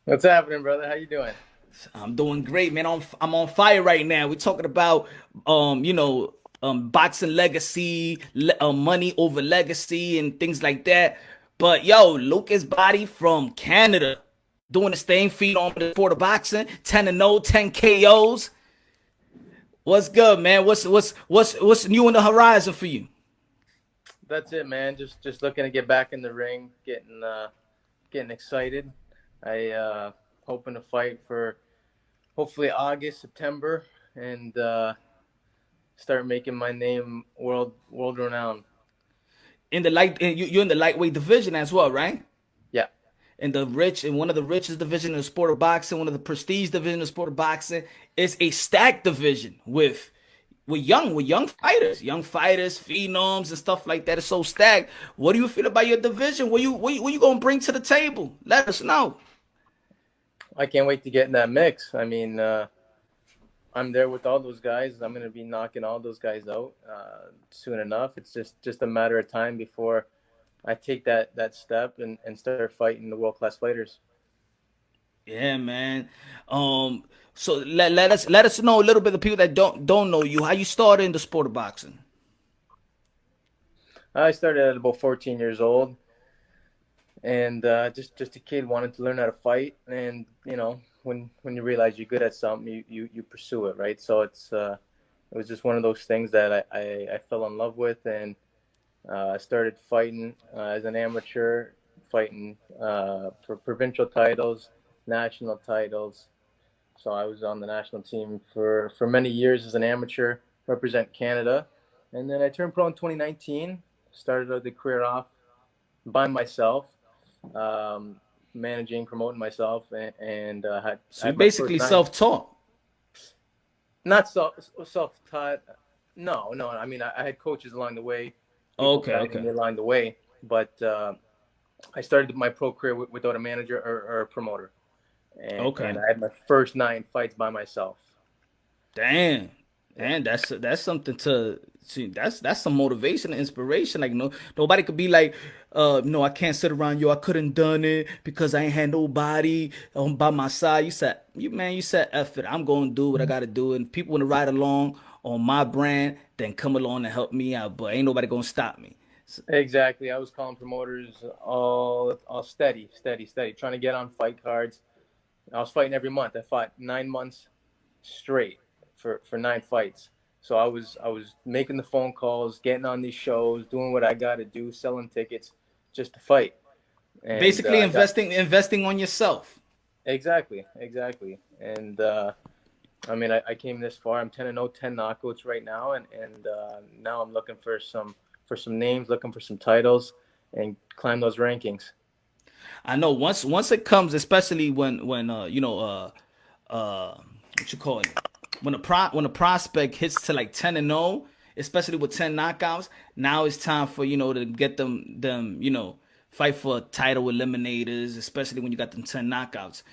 What's happening, brother? How you doing? I'm doing great, man. I'm on fire right now. We're talking about boxing legacy, money over legacy, and things like that. But yo, Lucas Body from Canada doing the same feat on the sport of boxing, 10-0, 10 KOs. What's good, man? What's new on the horizon for you? That's it, man. Just looking to get back in the ring, getting excited. I hoping to fight for hopefully August, September, and start making my name world renowned. In the you're in the lightweight division as well, right? Yeah, In one of the richest division in the sport of boxing, one of the prestige division in the sport of boxing. It's a stacked division with young fighters, phenoms and stuff like that. It's so stacked. What do you feel about your division? What you gonna bring to the table? Let us know. I can't wait to get in that mix. I mean, I'm there with all those guys. I'm gonna be knocking all those guys out soon enough. It's just a matter of time before I take that step and start fighting the world class fighters. Yeah, man. So let us know a little bit of people that don't know you. How you started in the sport of boxing? I started at about 14 years old, and just a kid wanted to learn how to fight. And when you realize you're good at something, you pursue it, right? So it was just one of those things that I fell in love with, and I started fighting as an amateur, fighting for provincial titles, national titles. So I was on the national team for many years as an amateur, represent Canada, and then I turned pro in 2019. Started the career off by myself, um, managing, promoting myself, and I So you had my first basically nine. self-taught. Not self taught. No, no. I mean, I had coaches along the way, people Okay, guiding okay. me along the way, but I started my pro career without a manager or a promoter, and Okay. I had my first nine fights by myself. Damn. Yeah. And that's something to see. That's some motivation and inspiration. Like no nobody could be like, no, I can't sit around yo. I couldn't done it because I ain't had nobody by my side. You said F it. I'm gonna do what I gotta do. And people wanna ride along on my brand, then come along and help me out. But ain't nobody gonna stop me. So, Exactly. I was calling promoters all steady, steady, steady, trying to get on fight cards. I was fighting every month. I fought 9 months straight for nine fights. So I was making the phone calls, getting on these shows, doing what I got to do, selling tickets just to fight. And basically I got investing on yourself. exactly. And I mean, I came this far. I'm 10-0, 10 knockouts right now, and now I'm looking for some names, looking for some titles, and climb those rankings. I know once it comes, especially when what you call it, when a prospect hits to like 10-0, especially with 10 knockouts, now it's time for to get them fight for title eliminators, especially when you got them 10 knockouts.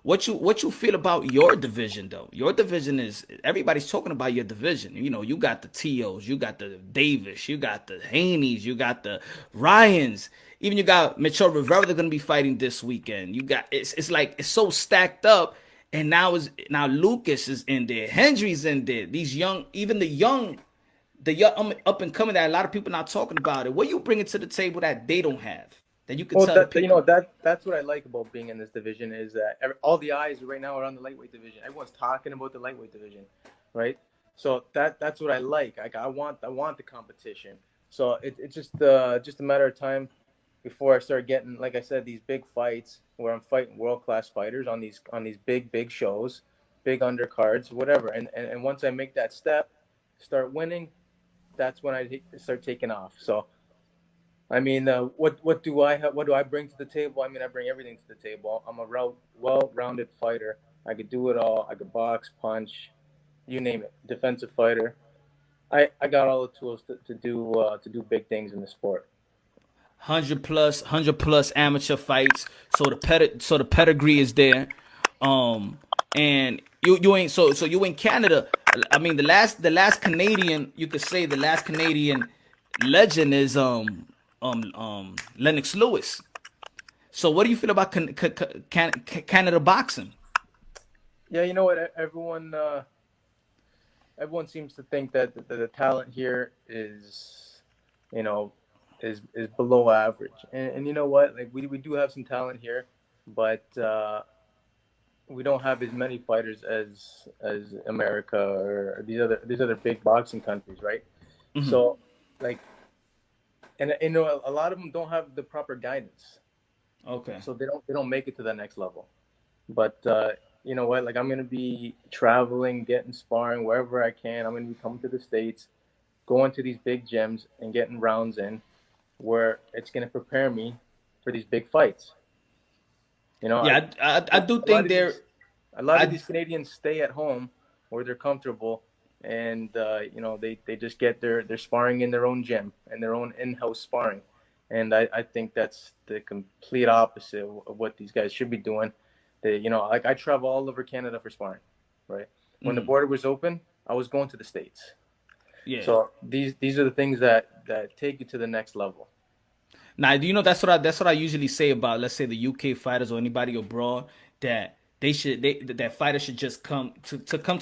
What you feel about your division though? Your division is everybody's talking about your division. You got the Tos, you got the Davis, you got the Haneys, you got the Ryans. Even you got Mitchell Rivera. They're gonna be fighting this weekend. You got it's like it's so stacked up, and now Lucas is in there, Hendry's in there. These young, even the young up and coming that a lot of people not talking about it. What you bringing to the table that they don't have that you can Well, tell the that you people? know that's what I like about being in this division is that all the eyes right now are on the lightweight division. Everyone's talking about the lightweight division, right? So that's what I like. I want the competition. So it's just a matter of time before I start getting, like I said, these big fights where I'm fighting world class fighters on these big shows, big undercards, whatever. And once I make that step, start winning, that's when I start taking off. So I mean, what do I have? What do I bring to the table? I mean, I bring everything to the table. I'm a well-rounded fighter. I could do it all. I could box, punch, you name it. Defensive fighter. I got all the tools to do big things in the sport. 100 plus amateur fights. So the pedigree is there. And you ain't so you in Canada. I mean the last Canadian, you could say the last Canadian legend is Lennox Lewis. So what do you feel about Canada boxing? Yeah, you know what? Everyone seems to think that the talent here is, you know, is below average. And you know what? Like we do have some talent here, but we don't have as many fighters as America or these other big boxing countries, right? So like, and you know, a lot of them don't have the proper guidance, Okay. so they don't make it to the next level. But you know what? Like I'm gonna be traveling, getting sparring wherever I can. I'm gonna be coming to the states, going to these big gyms and getting rounds in, where it's gonna prepare me for these big fights. You know, Yeah, I do a lot think of they're these a lot of I these Canadians stay at home where they're comfortable, and you know they just get their sparring in their own gym and their own in-house sparring, and I think that's the complete opposite of what these guys should be doing. They, you know, like I travel all over Canada for sparring, right? When the border was open, I was going to the states. yeah. So these are the things that take you to the next level. Now, do you know that's what I usually say about, let's say, the UK fighters or anybody abroad, that that fighters should just come to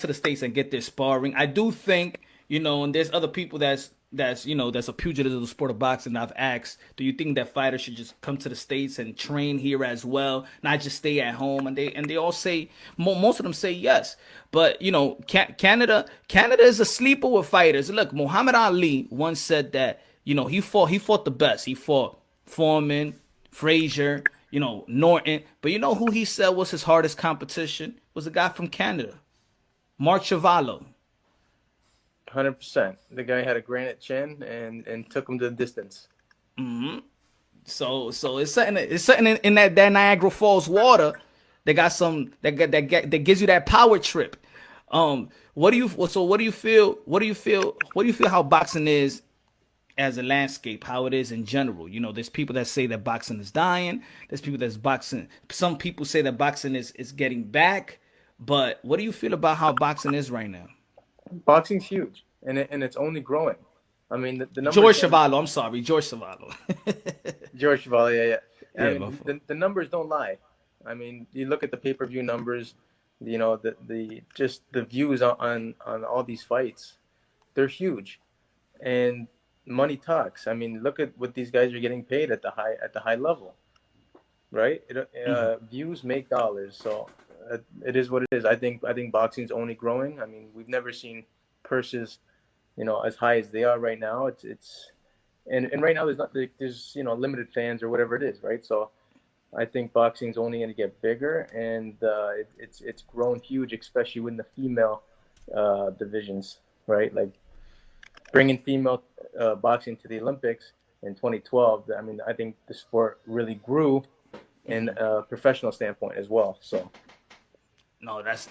the states and get their sparring. I do think, and there's other people that's a pugilist of the sport of boxing. I've asked, do you think that fighters should just come to the states and train here as well, not just stay at home? And they all say, most of them say yes. But Canada is a sleeper with fighters. Look, Muhammad Ali once said that he fought the best. He fought Foreman, Frazier, Norton. But you know who he said was his hardest competition? Was a guy from Canada, Mark Chavallo. 100%. The guy had a granite chin and took him to the distance. So it's something in that Niagara Falls water that got some that gives you that power trip. What do you feel? What do you feel how boxing is as a landscape, how it is in general? There's people that say that boxing is dying. There's people that's boxing. Some people say that boxing is getting back. But what do you feel about how boxing is right now? Boxing's huge, and it's only growing. I mean, the numbers George don't. Chuvalo, I'm sorry, George Chuvalo. George Chevalier, yeah. I Yeah, my mean, fault. the numbers don't lie. I mean, you look at the pay-per-view numbers, you know, the just the views on all these fights, they're huge, and money talks. I mean, look at what these guys are getting paid at the high level, right? Views make dollars, so it is what it is. I think boxing's only growing. I mean, we've never seen purses, you know, as high as they are right now. It's and right now there's limited fans or whatever it is, right? So I think boxing's only going to get bigger, and it's grown huge, especially with the female divisions, right? Like bringing female boxing to the Olympics in 2012. I mean, I think the sport really grew in a professional standpoint as well. So No, that's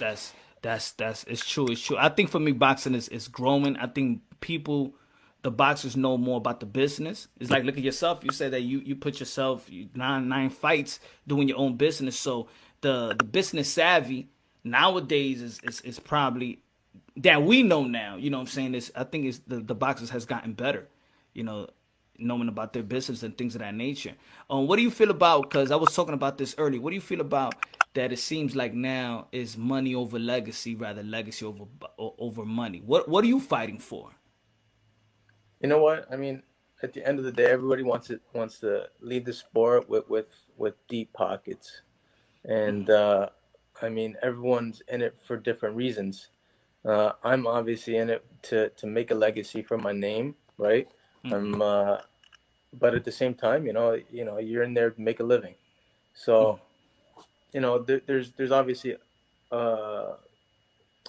it's true. It's true. I think for me, boxing is growing. I think the boxers know more about the business. It's like, look at yourself. You said that you put yourself nine fights doing your own business. So the business savvy nowadays is probably that we know now. You know what I'm saying? I think it's the boxers has gotten better. You know, knowing about their business and things of that nature. What do you feel about? Because I was talking about this earlier. What do you feel about that? It seems like now is money over legacy, rather legacy over money. What are you fighting for? you know what? I mean, at the end of the day, everybody wants to lead the sport with deep pockets, and I mean, everyone's in it for different reasons. I'm obviously in it to make a legacy for my name, right? I'm, but at the same time, you're in there to make a living. So, there's obviously uh,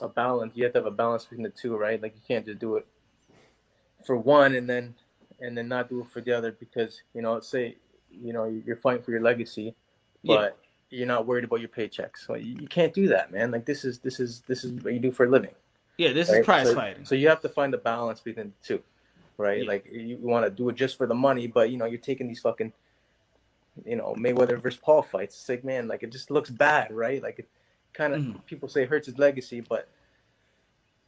a balance. You have to have a balance between the two, right? Like you can't just do it for one and then not do it for the other because say you're fighting for your legacy, Yeah, but you're not worried about your paychecks. So you can't do that, man. Like this is what you do for a living, yeah. This is right? prize So fighting. so you have to find the balance between the two, right? Yeah. Like you want to do it just for the money, but you're taking these fucking Mayweather versus Paul fights. It's like, man, like it just looks bad, right? Like it kind of people say it hurts his legacy, but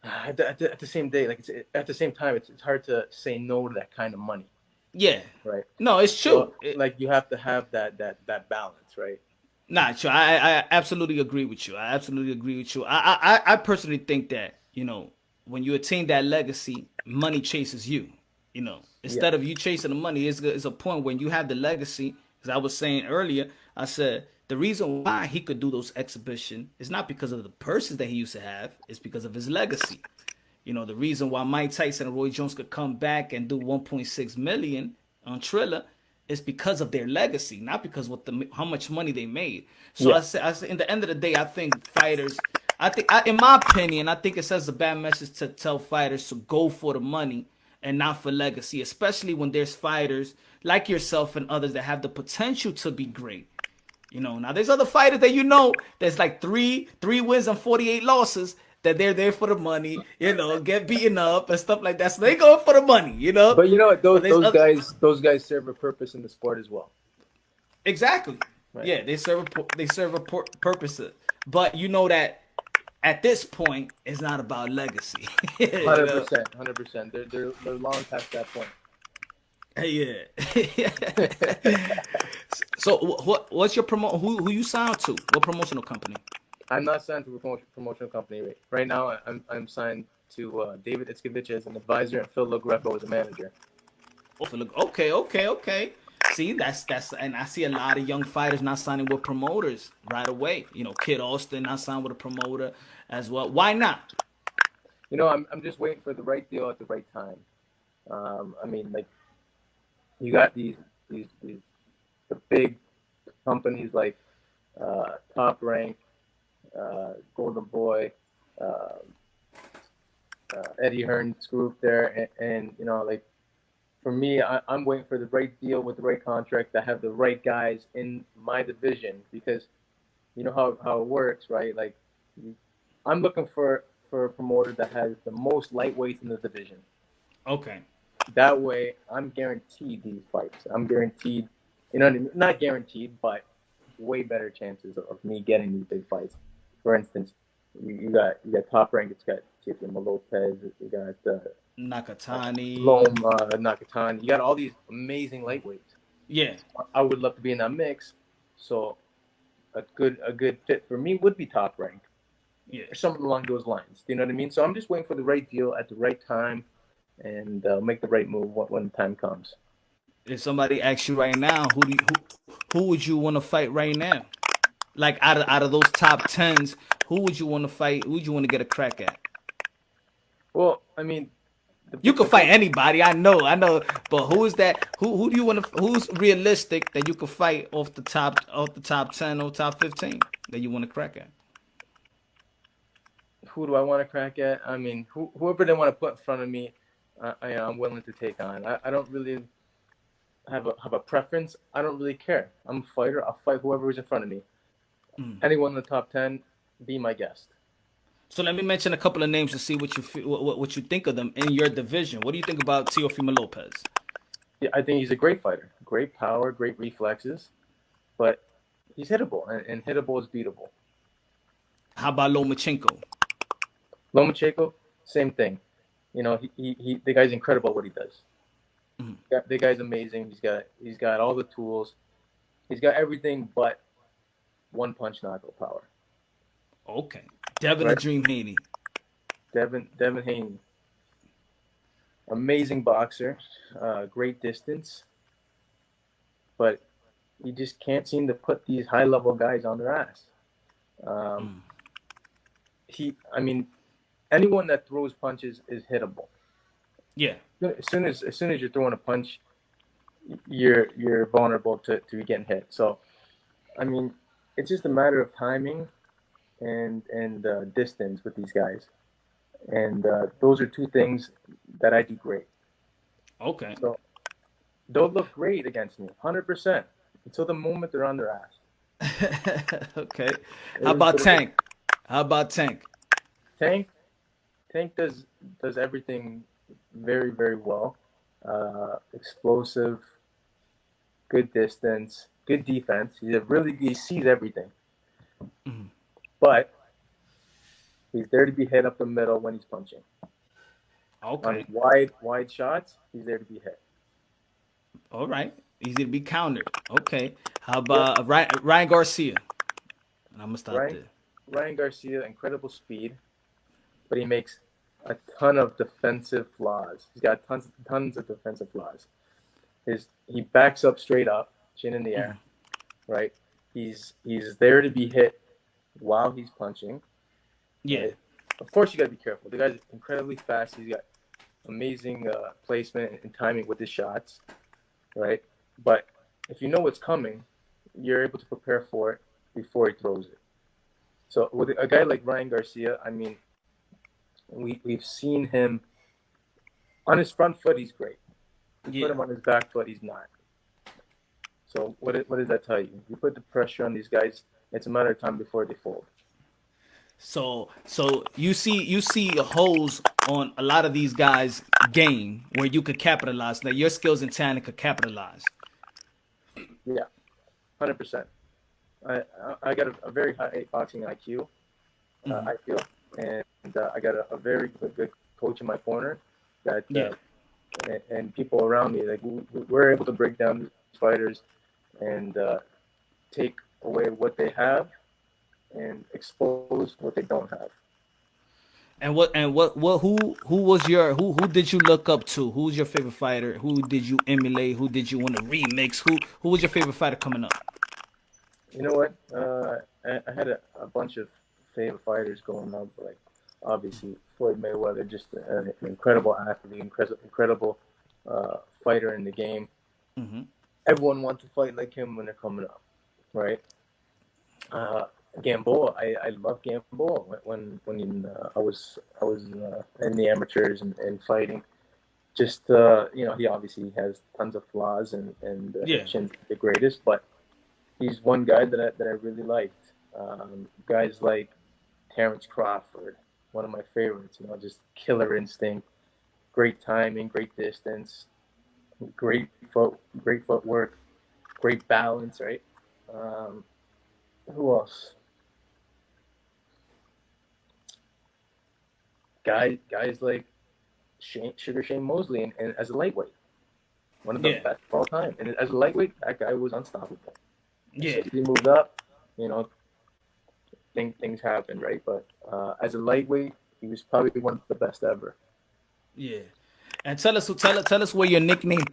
at the same day, like at the same time, it's hard to say no to that kind of money. Yeah. right? No, it's true. So like you have to have that balance, right? Nah, sure. I absolutely agree with you. I absolutely agree with you. I personally think that, when you attain that legacy, money chases you. Yeah, Instead of you chasing the money, it's a point when you have the legacy. As I was saying earlier, I said the reason why he could do those exhibition is not because of the purses that he used to have, it's because of his legacy. The reason why Mike Tyson and Roy Jones could come back and do 1.6 million on Triller is because of their legacy, not because how much money they made. So yeah, I say, in the end of the day, I think fighters, in my opinion, I think it sends a bad message to tell fighters to go for the money and not for legacy, especially when there's fighters like yourself and others that have the potential to be great. Now there's other fighters that there's like three wins and 48 losses that they're there for the money, get beaten up and stuff like that. So they go for the money. but you know what? But there's other Those guys serve a purpose in the sport as well, exactly, right? yeah, they serve a purpose, but you know that at this point it's not about legacy, you Hundred know. percent, 100%. They're long past that point. Yeah. So what's your who you signed to? What promotional company? I'm not signed to a promotional company right now. I'm signed to David Itzkovich as an advisor and Phil LaGreco as a manager. Okay, okay, okay. See, and I see a lot of young fighters not signing with promoters right away. Kid Austin not signed with a promoter as well. Why not? I'm just waiting for the right deal at the right time. I mean, like you got these the big companies like Top Rank, Golden Boy, uh, Eddie Hearn's group there, and like for me, I'm waiting for the right deal with the right contract to have the right guys in my division because you know how it works, right? Like I'm looking for a promoter that has the most lightweights in the division. Okay. That way, I'm guaranteed these fights. I'm guaranteed, what I mean? Not guaranteed, but way better chances of me getting these big fights. For instance, you got Top Rank. It's got Teofimo Lopez. You got Nakatani. Lom Nakatani. You got all these amazing lightweights. Yeah. I would love to be in that mix. So a good fit for me would be Top Rank Yeah. or something along those lines. Do you know what I mean? So I'm just waiting for the right deal at the right time and make the right move when the time comes. If somebody asks you right now, who would you want to fight right now? Like out of those top tens, who would you want to fight? Who would you want to get a crack at? Well, I mean, You could the fight big anybody. I know. But who is that? Who do you want to? Who's realistic that you could fight off the top 10 or top 15 that you want to crack at? who do I want to crack at? I mean, whoever they want to put in front of me, I'm willing to take on. I don't really have a preference. I don't really care. I'm a fighter. I'll fight whoever is in front of me. Anyone in the top 10, be my guest. So let me mention a couple of names to see what you what you think of them in your division. What do you think about Teofimo Lopez? Yeah, I think he's a great fighter. Great power, great reflexes, but he's hittable, and hittable is beatable. How about Lomachenko? Lomachenko, same thing. The guy's incredible at what he does. The guy's amazing. He's got all the tools. He's got everything but one punch knockout power. Okay, Devin the Right? Dream Haney. Devin Haney, amazing boxer, great distance, but you just can't seem to put these high level guys on their ass. Um, I mean, anyone that throws punches is hittable. Yeah. As soon as you're throwing a punch, you're vulnerable to getting hit. So, I mean, it's just a matter of timing and distance with these guys, and those are two things that I do great. Okay. So they'll look great against me, 100%, until the moment they're on their ass. Okay. It How is about what it is. Tank? How about Tank? Tank Tank does everything very very well. Explosive, good distance, good defense. He sees everything, but he's there to be hit up the middle when he's punching. On Okay. wide shots, he's there to be hit. All right. Easy to be countered. Okay. How about Ryan Garcia? And I'm gonna stop Ryan there. Ryan Garcia, incredible speed, but he makes a ton of defensive flaws. He's got tons of defensive flaws. He backs up straight up, chin in the air, right? He's there to be hit while he's punching, Yeah. right? Of course, you got to be careful. The guy's incredibly fast. He's got amazing placement and timing with his shots, right? But if you know what's coming, you're able to prepare for it before he throws it. So with a guy like Ryan Garcia, I mean, we've seen him on his front foot. He's great. You Yeah. put him on his back foot, he's not. So what does that tell you? You put the pressure on these guys, it's a matter of time before they fold. So you see holes on a lot of these guys' game where you could capitalize. That your skills and talent could capitalize. Yeah, 100%. I got a very high boxing IQ, I feel, and I got a very good coach in my corner that Yeah. and people around me. Like we're able to break down these fighters and take away what they have and expose what they don't have. Who was your who did you look up to? Who's your favorite fighter? Who did you emulate? Who did you want to remix? Who was your favorite fighter coming up? You know what? I had a bunch of favorite fighters going up, like obviously Floyd Mayweather, just an incredible athlete, incredible fighter in the game. Mm-hmm. Everyone wants to fight like him when they're coming up, right? Gamboa, I love Gamboa when I was in the amateurs and fighting. Just he obviously has tons of flaws and Yeah. his chin's the greatest, but he's one guy that I really liked. Guys like Terrence Crawford, one of my favorites. Just killer instinct, great timing, great distance, great footwork, great balance. Right? Who else? Guys like Shane Mosley, and as a lightweight, one of the Yeah. best of all time. And as a lightweight, that guy was unstoppable. Yeah. So he moved up, things happen, right? But as a lightweight, he was probably one of the best ever. Yeah. And tell us where your nickname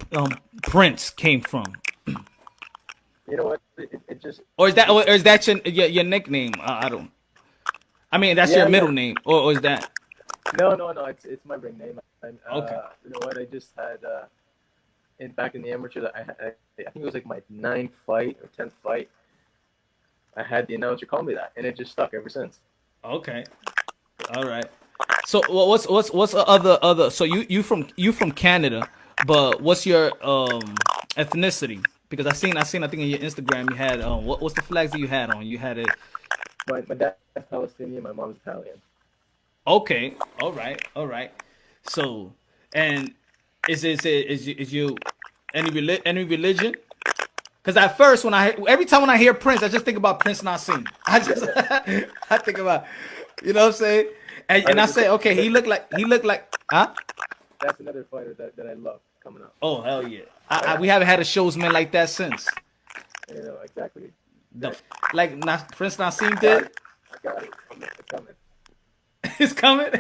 Prince came from. You know what? It just Or is that your nickname? I don't. I mean, that's your yeah. middle name, or is that No. It's my ring name. okay? You know what? I just had back in the amateurs. I think it was like my 9th fight or 10th fight. I had the announcer call me that, and it just stuck ever since. Okay. All right. So what's the other? So you from Canada, but what's your ethnicity? Because I think in your Instagram you had what's the flags that you had on? You had it. My dad's Palestinian. My mom's Italian. Okay. All right. All right. So and is you any religion? Because at first every time when I hear Prince, I just think about Prince Nassim. I think about what I'm saying. And I say, okay, he looked like huh? That's another fighter that I love coming up. Oh hell yeah! We haven't had a showsman like that since. Exactly. The like Prince Nassim Got did. it. I got it. It's coming. It's coming.